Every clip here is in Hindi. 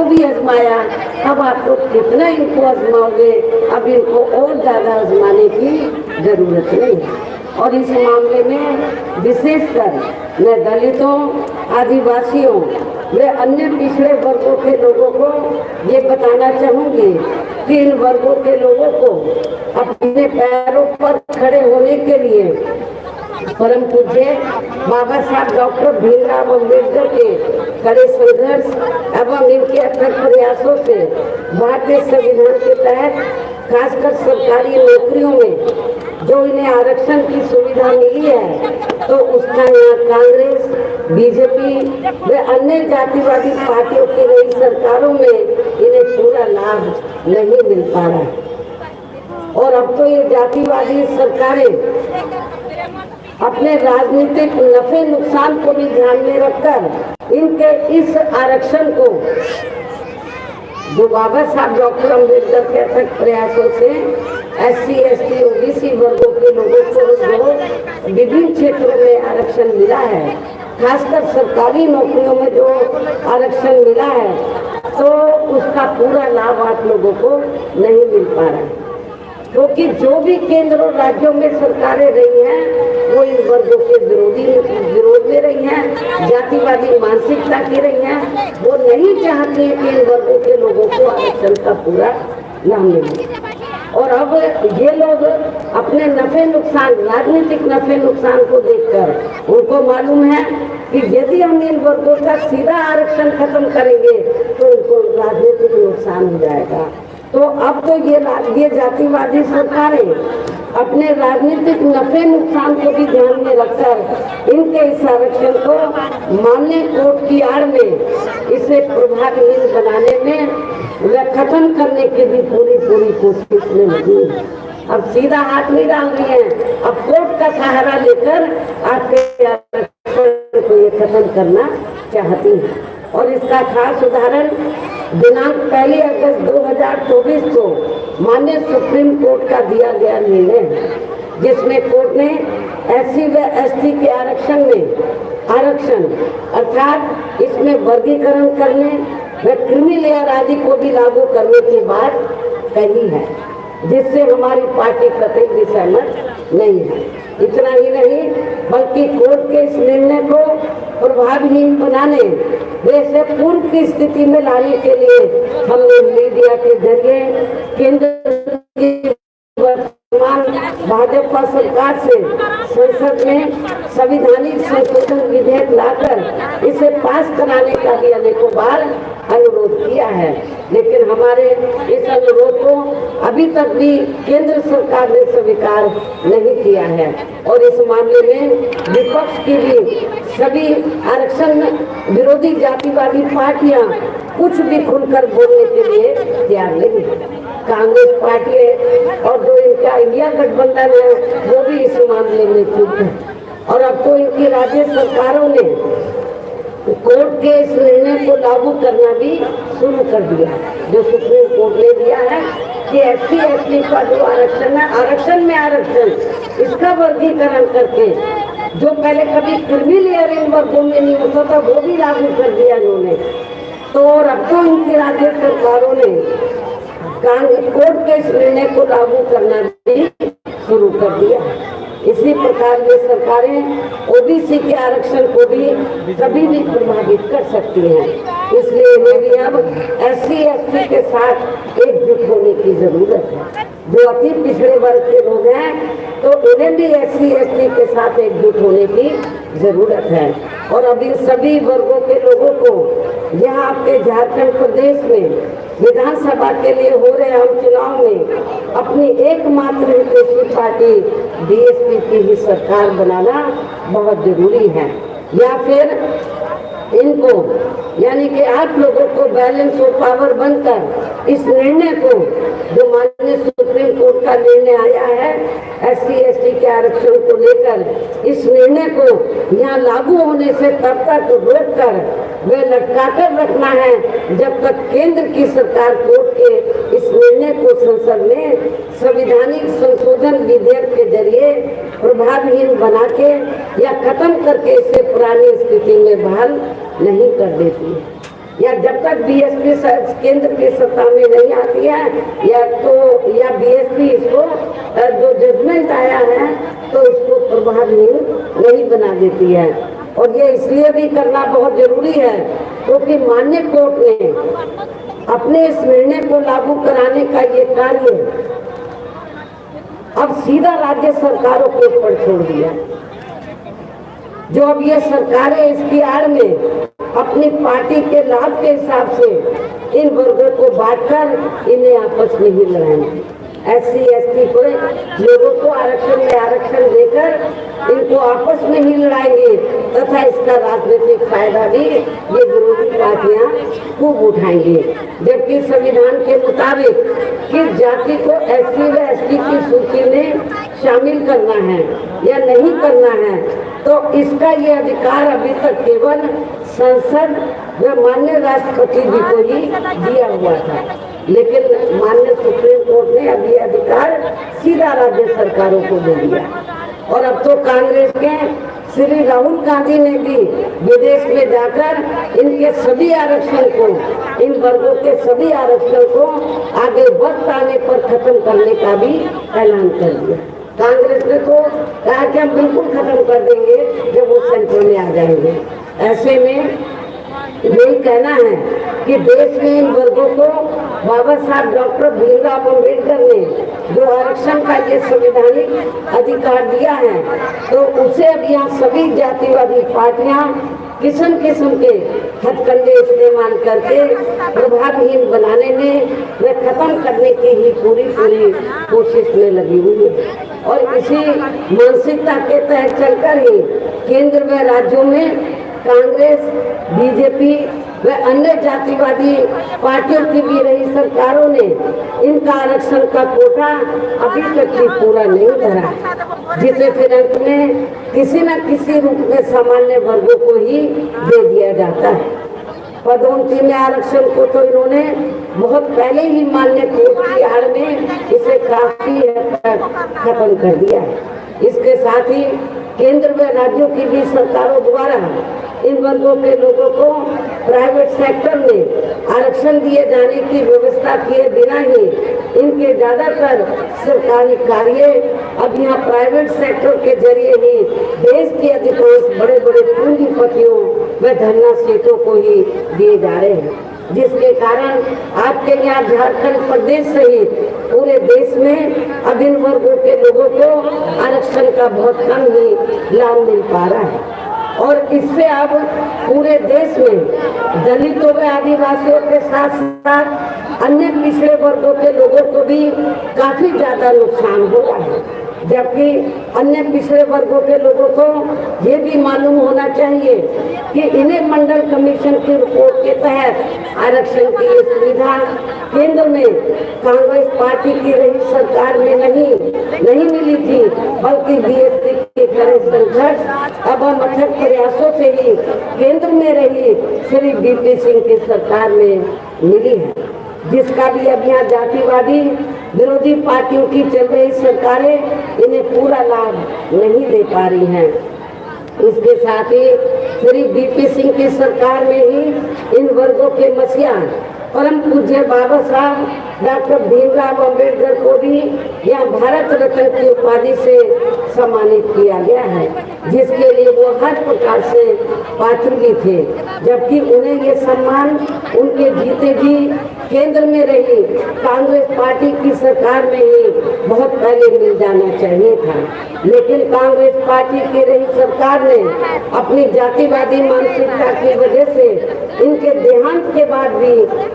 को भी आजमाया, अब आप लोग कितना इनको आजमाओगे, अब इनको और ज्यादा आजमाने की जरूरत नहीं है। और इस मामले में विशेषकर मैं दलितों, आदिवासियों व अन्य पिछड़े वर्गों के लोगों को ये बताना चाहूंगी कि इन वर्गों के लोगों को अपने पैरों पर खड़े होने के लिए परम पूज्य बाबा साहब डॉक्टर भीमराव अम्बेडकर के कड़े संघर्ष एवं इनके अथक प्रयासों से भारतीय संविधान के तहत खासकर सरकारी नौकरियों में जो इन्हें आरक्षण की सुविधा मिली है, तो उसका यहाँ कांग्रेस, बीजेपी व अन्य जातिवादी पार्टियों की नई सरकारों में इन्हें पूरा लाभ नहीं मिल पा रहा है। और अब तो ये जातिवादी सरकारें अपने राजनीतिक नफे नुकसान को भी ध्यान में रखकर इनके इस आरक्षण को, जो बाबा साहब डॉक्टर अम्बेडकर के अथक प्रयासों से SC, ST, OBC वर्गों के लोगों को जो विभिन्न क्षेत्रों में आरक्षण मिला है, खासकर सरकारी नौकरियों में जो आरक्षण मिला है, तो उसका पूरा लाभ आप लोगों को नहीं मिल पा रहा है। क्योंकि जो भी केंद्र और राज्यों में सरकारें रही हैं, वो इन वर्गों के विरोध में रही हैं, जातिवादी मानसिकता की रही हैं। वो नहीं चाहती कि इन वर्गों के लोगों को आरक्षण का पूरा लाभ मिले। और अब ये लोग अपने नफे नुकसान, राजनीतिक नफे नुकसान को देखकर उनको मालूम है कि यदि हम इन वर्गों का सीधा आरक्षण खत्म करेंगे तो उनको राजनीतिक नुकसान हो जाएगा। तो अब तो ये जातिवादी सरकारें अपने राजनीतिक नफे नुकसान को भी ध्यान में रखकर इनके इस आरक्षण को मान्य कोर्ट की आड़ में इसे प्रभावहीन बनाने में व खत्म करने की भी पूरी कोशिश में लगी है। अब सीधा हाथ नहीं डाल रही है, अब कोर्ट का सहारा लेकर आपके आरक्षण को ये खत्म करना चाहती है। और इसका खास उदाहरण दिनांक 1 अगस्त 2024 को माननीय सुप्रीम कोर्ट का दिया गया निर्णय है, जिसमें कोर्ट ने SC व ST के आरक्षण अर्थात इसमें वर्गीकरण करने व क्रीमी लेयर आदि को भी लागू करने की बात कही है, जिससे हमारी पार्टी कतई भी सहमत नहीं है। इतना ही नहीं बल्कि कोर्ट के इस निर्णय को प्रभावहीन बनाने वैसे पूर्व की स्थिति में लाने के लिए हमने मीडिया के जरिए केंद्र की वर्तमान भाजपा सरकार से संसद में संवैधानिक संशोधन विधेयक लाकर इसे पास कराने का भी अनेकों बार अनुरोध किया है, लेकिन हमारे इस अनुरोध को अभी तक भी केंद्र सरकार ने स्वीकार नहीं किया है। और इस मामले में विपक्ष की भी सभी आरक्षण विरोधी जातिवादी पार्टियां कुछ भी खुलकर बोलने के लिए तैयार नहीं है। कांग्रेस पार्टी है और जो इनका इंडिया गठबंधन है वो भी इस मामले में चुप है। और अब तो इनकी राज्य सरकारों ने कोर्ट के इस निर्णय को लागू करना भी शुरू कर दिया, जो सुप्रीम कोर्ट ने दिया है कि SC, ST का जो आरक्षण है, आरक्षण में आरक्षण, इसका वर्गीकरण करके जो पहले कभी क्रीमी लेयर इन वर्गों में नहीं होता था वो भी लागू कर दिया इन्होंने। तो और अब तो इनकी राज्य सरकारों ने कोर्ट के इस निर्णय को लागू करना भी शुरू कर दिया। इसी प्रकार ये सरकारें OBC के आरक्षण को भी कभी भी प्रभावित कर सकती हैं, इसलिए इन्हें भी अब SC, ST के साथ एकजुट होने की जरूरत है। जो अति पिछड़े वर्ग के लोग हैं तो इन्हें भी SC, ST के साथ एकजुट होने की जरूरत है। और अभी सभी वर्गों के लोगों को यहाँ आपके झारखंड प्रदेश में विधानसभा के लिए हो रहे आम चुनाव में अपनी एकमात्र विपक्षी पार्टी BSP की ही सरकार बनाना बहुत जरूरी है, या फिर इनको यानी कि आप लोगों को बैलेंस ऑफ पावर बनकर इस निर्णय को, जो माननीय सुप्रीम कोर्ट का निर्णय आया है SC, ST के आरक्षण को लेकर, इस निर्णय को यहाँ लागू होने से तब तक रोक कर वे लटका कर रखना है जब तक केंद्र की सरकार कोर्ट के इस निर्णय को संसद में संवैधानिक संशोधन विधेयक के जरिए प्रभावहीन बना के या खत्म करके इसे पुरानी स्थिति में बहाल नहीं कर देती है। या जब तक बीएसपी केंद्र की सत्ता में नहीं आती है या बीएसपी इसको जो जजमेंट आया है तो इसको प्रभावी नहीं बना देती है। और ये इसलिए भी करना बहुत जरूरी है क्योंकि माननीय कोर्ट ने अपने इस निर्णय को लागू कराने का ये कार्य अब सीधा राज्य सरकारों के ऊपर छोड़ दिया। जो अब ये सरकारें इसकी आड़ में अपनी पार्टी के लाभ के हिसाब से इन वर्गों को बांटकर इन्हें आपस में ही लड़ाएंगे। SC ST को लोगों को आरक्षण में आरक्षण देकर इनको आपस में ही लड़ाएंगे तथा इसका राजनीतिक फायदा भी ये विरोधी पार्टियां खूब उठाएंगे। जबकि संविधान के मुताबिक किस जाति को SC व ST की सूची में शामिल करना है या नहीं करना है तो इसका ये अधिकार अभी तक केवल संसद व माननीय राष्ट्रपति जी को ही दिया हुआ था, लेकिन माननीय सुप्रीम कोर्ट ने अब ये अधिकार सीधा राज्य सरकारों को दे दिया। और अब तो कांग्रेस के श्री राहुल गांधी ने भी विदेश में जाकर इनके सभी आरक्षण को, इन वर्गों के सभी आरक्षण को आगे वक्त आने पर खत्म करने का भी ऐलान कर दिया। कांग्रेस ने तो कहा कि हम बिल्कुल खत्म कर देंगे जब वो सेंटर में आ जाएंगे। ऐसे में यही कहना है कि देश में इन वर्गों को बाबा साहब डॉक्टर भीमराव अम्बेडकर ने जो आरक्षण का ये संवैधानिक अधिकार दिया है तो उसे अब यहाँ सभी जातिवादी पार्टियां किस्म किस्म के हथकंडे इस्तेमाल करके प्रभावहीन बनाने में व खत्म करने की ही पूरी कोशिश में लगी हुई है। और इसी मानसिकता के तहत चलकर ही केंद्र व राज्यों में कांग्रेस, बीजेपी व अन्य जातिवादी पार्टियों की भी रही सरकारों ने इनका आरक्षण का कोटा अभी तक भी पूरा नहीं भरा, जिसे फिर अंत में किसी न किसी रूप में सामान्य वर्गों को ही दे दिया जाता है। पदोन्नति में आरक्षण को तो इन्होंने बहुत पहले ही माननीय कोर्ट की आड़ में इसे काफी हद तक खत्म कर दिया है। इसके साथ ही केंद्र व राज्यों की भी सरकारों द्वारा इन वर्गों के लोगों को प्राइवेट सेक्टर में आरक्षण दिए जाने की व्यवस्था किए बिना ही इनके ज्यादातर सरकारी कार्य अब यहाँ प्राइवेट सेक्टर के जरिए ही देश के अधिकांश बड़े बड़े पूंजीपतियों व धनराशियों को ही दिए जा रहे हैं, जिसके कारण आपके यहाँ झारखंड प्रदेश सहित पूरे देश में अब इन वर्गों के लोगों को आरक्षण का बहुत कम ही लाभ मिल पा रहा है। और इससे अब पूरे देश में दलितों व आदिवासियों के साथ साथ अन्य पिछड़े वर्गों के लोगों को भी काफी ज्यादा नुकसान हो रहा है। जबकि अन्य पिछड़े वर्गों के लोगों को ये भी मालूम होना चाहिए कि इन्हें मंडल कमीशन की रिपोर्ट के तहत आरक्षण की ये सुविधा केंद्र में कांग्रेस पार्टी की रही सरकार में नहीं मिली थी, बल्कि बीएसपी के कड़े संघर्ष अब हम अथक प्रयासों से ही केंद्र में रही श्री बीपी सिंह की सरकार में मिली है, जिसका भी अब यहाँ जातिवादी विरोधी पार्टियों की चल रही सरकारें इन्हें पूरा लाभ नहीं दे पा रही हैं। इसके साथ ही श्री बीपी सिंह की सरकार में ही इन वर्गों के मसीहा परम पूज्य बाबा साहब डॉक्टर भीमराव अम्बेडकर को भी यहाँ भारत रत्न की उपाधि से सम्मानित किया गया है, जिसके लिए वो हर प्रकार से पात्र भी थे। जबकि उन्हें ये सम्मान उनके जीते जी केंद्र में रही कांग्रेस पार्टी की सरकार में ही बहुत पहले मिल जाना चाहिए था, लेकिन कांग्रेस पार्टी की रही सरकार ने अपनी जातिवादी मानसिकता की वजह से इनके देहांत के बाद भी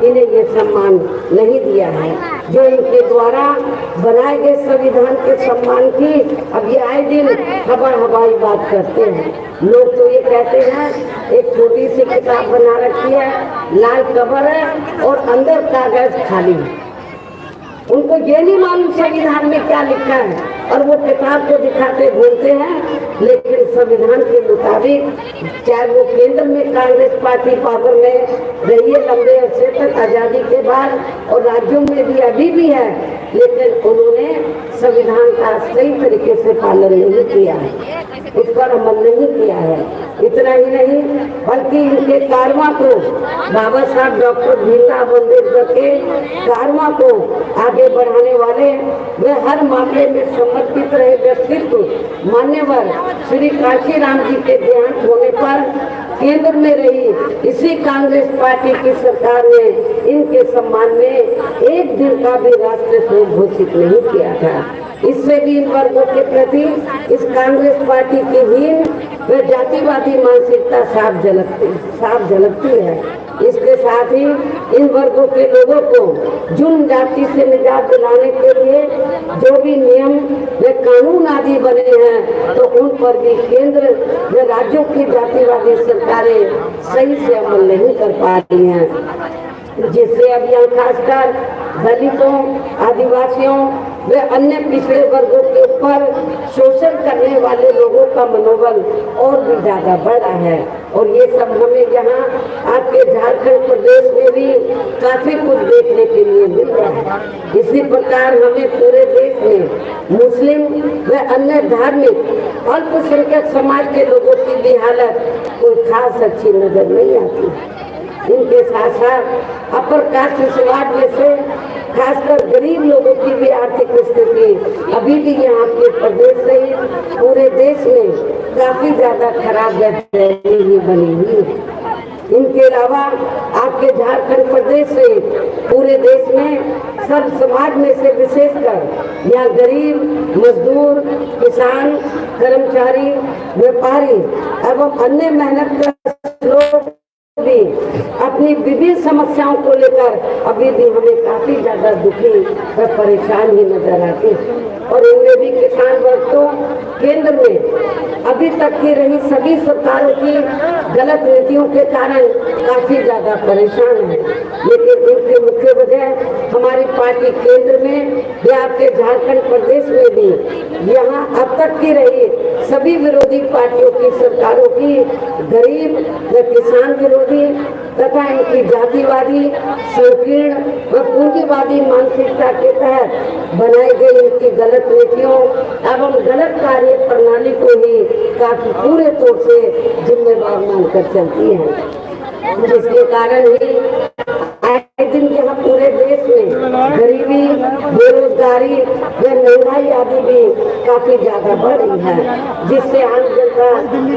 इन्हें ये सम्मान नहीं दिया है, जो इनके द्वारा बनाए गए संविधान के सम्मान की अब ये आए दिन हवाई बात करते हैं। लोग तो ये कहते हैं एक छोटी सी किताब बना रखी है, लाल कवर है और अंदर कागज खाली है। उनको ये नहीं मालूम संविधान में क्या लिखा है और वो किताब को दिखाते बोलते हैं लेकिन संविधान के मुताबिक चाहे वो केंद्र में कांग्रेस पार्टी पावर में रही है लंबे अरसे तक आजादी के बाद, और राज्यों में भी अभी भी है, लेकिन उन्होंने संविधान का सही तरीके से पालन नहीं किया है, उस पर अमल नहीं किया है। इतना ही नहीं बल्कि इनके कारवां को, बाबा साहब डॉक्टर भीमराव अम्बेडकर के कारवां को आगे बढ़ाने वाले वे हर मामले में समर्पित रहे व्यक्तित्व मान्यवर श्री काशीराम जी के देहांत होने पर केंद्र में रही इसी कांग्रेस पार्टी की सरकार ने इनके सम्मान में एक दिन का भी राष्ट्रीय शोक घोषित नहीं किया था। इससे भी इन वर्गों के प्रति इस कांग्रेस पार्टी की हीन व जातिवादी मानसिकता साफ झलकती है। इसके साथ ही इन वर्गों के लोगों को जुर्म जाति से निजात दिलाने के लिए जो भी नियम व कानून आदि बने हैं, तो उन पर भी केंद्र व राज्यों की जातिवादी सरकारें सही से अमल नहीं कर पा रही हैं, जिससे अब यहाँ खासकर दलितों, आदिवासियों वे अन्य पिछड़े वर्गों के ऊपर शोषण करने वाले लोगों का मनोबल और भी ज्यादा बढ़ा है। और ये सब हमें यहाँ आपके झारखंड प्रदेश में भी काफी कुछ देखने के लिए मिल रहा है। इसी प्रकार हमें पूरे देश में मुस्लिम व अन्य धार्मिक अल्पसंख्यक समाज के लोगों की भी हालत कोई खास अच्छी नजर नहीं आती। इनके साथ साथ अपर कास्ट समाज में से खासकर गरीब लोगों की भी आर्थिक स्थिति अभी भी यहाँ के प्रदेश सहित पूरे देश में काफी ज्यादा खराब ही बनी हुई है। इनके अलावा आपके झारखंड प्रदेश से पूरे देश में सर्व समाज में से विशेषकर यहाँ गरीब, मजदूर, किसान, कर्मचारी, व्यापारी एवं अन्य मेहनत कर लोग भी अपनी विभिन्न समस्याओं को लेकर अभी भी हमें काफी ज्यादा दुखी व परेशान ही नजर आते हैं। और इनमें भी किसान वर्ग तो केंद्र में अभी तक की रही सभी सरकारों की गलत नीतियों के कारण काफी ज्यादा परेशान है। लेकिन इनकी मुख्य वजह हमारी पार्टी केंद्र में या आपके झारखंड प्रदेश में भी यहाँ अब तक की रही सभी विरोधी पार्टियों की सरकारों की गरीब व किसान विरोधी तथा इनकी जातिवादी, संकीर्ण व पूंजीवादी मानसिकता के तहत बनाई गई इनकी गलत नीतियों एवं गलत कार्य प्रणाली को ही काफी पूरे तौर से जिम्मेदार मानकर चलती है, जिसके कारण ही आए दिन यहाँ पूरे देश में गरीबी, बेरोजगारी व महंगाई आदि भी काफी ज्यादा बढ़ रही है, जिससे आम जनता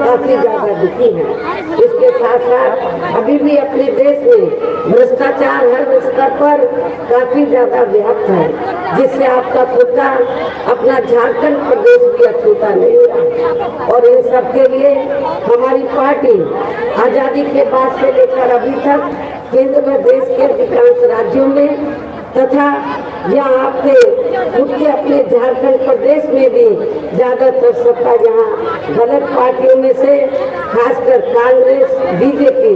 काफी ज्यादा दुखी है। इसके साथ साथ अभी भी अपने देश में भ्रष्टाचार हर स्तर पर काफी ज्यादा व्याप्त है, जिससे आपका खुद का अपना झारखंड प्रदेश भी अछूता नहीं रहा। और इन सब के लिए हमारी पार्टी आजादी के बाद से लेकर अभी तक केंद्र व देश के अधिकांश राज्यों में तथा यहाँ आपके खुद के अपने झारखंड प्रदेश में भी ज्यादातर सत्ता यहाँ गलत पार्टियों में से खासकर कांग्रेस, बीजेपी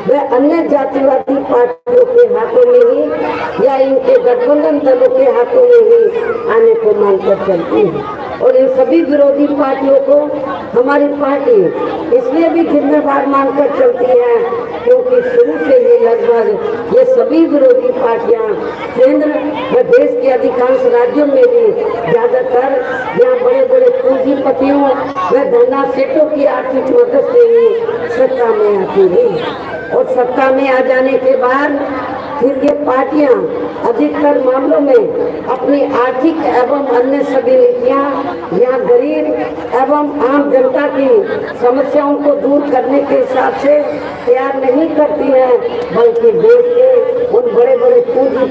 व अन्य जातिवादी पार्टियों के हाथों में ही या इनके गठबंधन दलों के हाथों में ही आने को मानकर चलती है। और इन सभी विरोधी पार्टियों को हमारी पार्टी इसलिए भी जिम्मेदार मानकर चलती है क्योंकि शुरू से ही लगभग ये सभी विरोधी पार्टियां केंद्र व देश के अधिकांश राज्यों में भी ज्यादातर यहाँ बड़े बड़े पूंजीपतियों व धन्ना सेठों की आर्थिक मदद से ही सत्ता में आती है। और सत्ता में आ जाने के बाद फिर ये पार्टियां अधिकतर मामलों में अपनी आर्थिक एवं अन्य सभी नीतियां यहाँ गरीब एवं आम जनता की समस्याओं को दूर करने के हिसाब से तैयार नहीं करती है, बल्कि देश के उन बड़े बड़े पूंजी